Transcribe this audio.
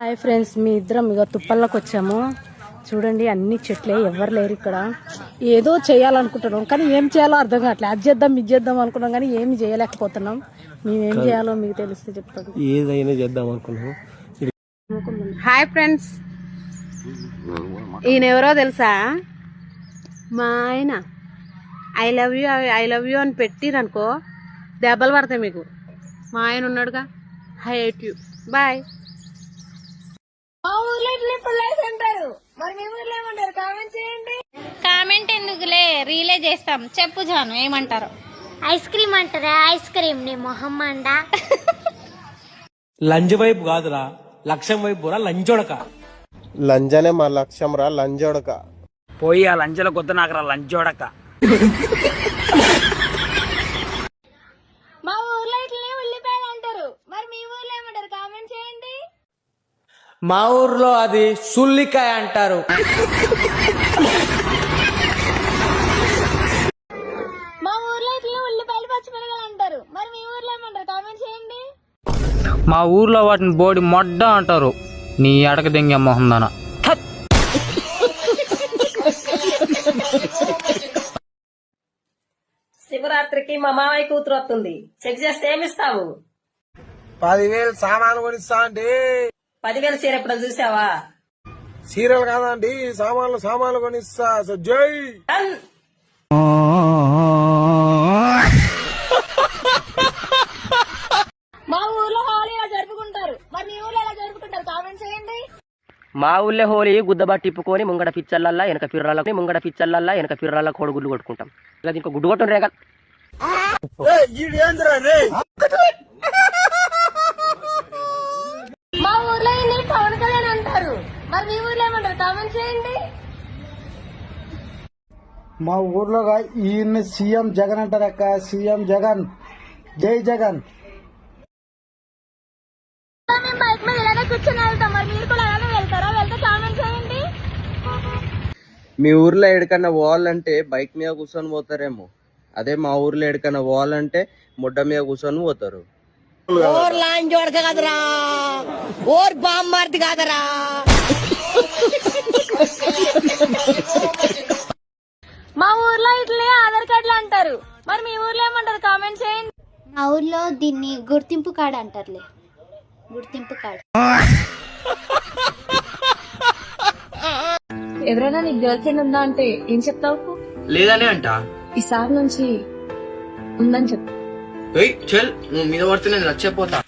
Hi friends, మీ ఇద్దరం ఇక తుప్పల్లోకి వచ్చాము. చూడండి, అన్ని చెట్లే, ఎవరు లేరు ఇక్కడ. ఏదో చేయాలనుకుంటున్నాం కానీ ఏం చేయాలో అర్థం కావట్లేదు. అది చేద్దాం ఇది చేద్దాం అనుకున్నాం కానీ ఏమి చేయలేకపోతున్నాం. మేమేం చేయాలో మీకు తెలిస్తే చెప్పండి. ఏదైనా చేద్దాం అనుకున్నాం. హాయ్ ఫ్రెండ్స్, ఈయన ఎవరో తెలుసా? మా ఆయన ఐ లవ్ యూ అని పెట్టిరనుకో దెబ్బలు పడతాయి మీకు. మా ఆయన ఉన్నాడుగా. I hate you, bye. మా ఊర్లో ఇట్లా పుల్లైస్ అంటారు, మరి మీ ఊర్లో ఏమంటారు? కామెంట్ చేయండి. కామెంట్ ఎందుకులే, రీలే చేస్తాం. చెప్పు జాను, ఏమంటారు? ఐస్ క్రీమ్ అంటారా? ఐస్ క్రీమ్ నీ మొహం అండా. లంజ వైపు కాదురా, లక్ష్యం వైపు రా, లంజోడక. లంజనే మా లక్ష్యం రా, లంజోడక. పోయి ఆ లంజల కొద్ది నాకు రా, లంజోడక. మా ఊర్లో ఇట్లనే ఉల్లిపాయలు అంటారు, మరి మీ ఊర్లో ఏమంటారు? కామెంట్ చేయండి. మా ఊర్లో అది సుల్లికాయ అంటారు. మా ఊర్లో ఇట్లనే ఉల్లిపాయలు పచ్చిమిరపకాయలు అంటారు, మరి మీ ఊర్లో ఏమంటారు? కామెంట్ చేయండి. మా ఊర్లో వాటిని బోడి మొడ్డ అంటారు. నీ అడక దెంగ మొహందాన. శివరాత్రికి మా మామయ్య కూతురు వస్తుంది. చెక్ చేస్తే ఏమిస్తావు? 10,000 సామాన్లు కొనిస్తా అండి. 10,000 చీర ఎప్పుడు చూసావా? సీరియల్ కాదండి, సామాన్లు కొనిస్తా. జై డన్. మా ఊర్లో హోలీ ఎలా జరుపుకుంటారు, మరి మీ ఊర్లో ఎలా జరుపుకుంటారు? కామెంట్ చేయండి. మా ఊళ్ళో హోలీ గుద్దబాటు తిప్పుకొని ముంగడ పిచ్చర్లల్లా వెనక పిర్రాల కోడిగుడ్లు కొట్టుకుంటాం. ఇలా ఇంకో గుడ్డు కొట్టం రేగా. మా ఊర్లో ఇన్ని పవన్ కళ్యాణ్ అంటారు, మరి మీ ఊర్లో ఏమంటారు? కామెంట్ చేయండి. మా ఊర్లో ఈయన్ని సీఎం జగన్ అంటారక్క. సీఎం జగన్, జై జగన్. మేము బైక్ మీద ఇలానే కూర్చొని వెళ్తాం, మరి మీరు కూడా అలానే వెళ్తారా? వెళ్తే కామెంట్ చేయండి. మీ ఊర్లో ఎక్కడికన్నా పోవాలంటే బైక్ మీద కూర్చొని పోతారేమో. అదే మా ఊర్లో ఎక్కడికన్నా పోవాలంటే ముడ్డ మీద కూర్చొని పోతారు. ఓర్ లాంజ్ జోడక కదరా, ఓర్ బామ్మార్ది కాదరా. మా ఊర్లో ఇట్లే ఆధార్ కార్డులు అంటారు, మరి మీ ఊర్లో ఏమంటారు? కామెంట్ చేయండి. మా ఊర్లో దీన్ని గుర్తింపు కార్డు అంటారులే, గుర్తింపు కార్డు. ఎవరైనా నీకు గర్ల్ ఫ్రెండ్ ఉందా అంటే ఏం చెప్తావు? లేదనే అంట. ఈసారి నుంచి ఉందని చెప్పు. చల్, నువ్వు మీద పడితే నేను నచ్చపోతా.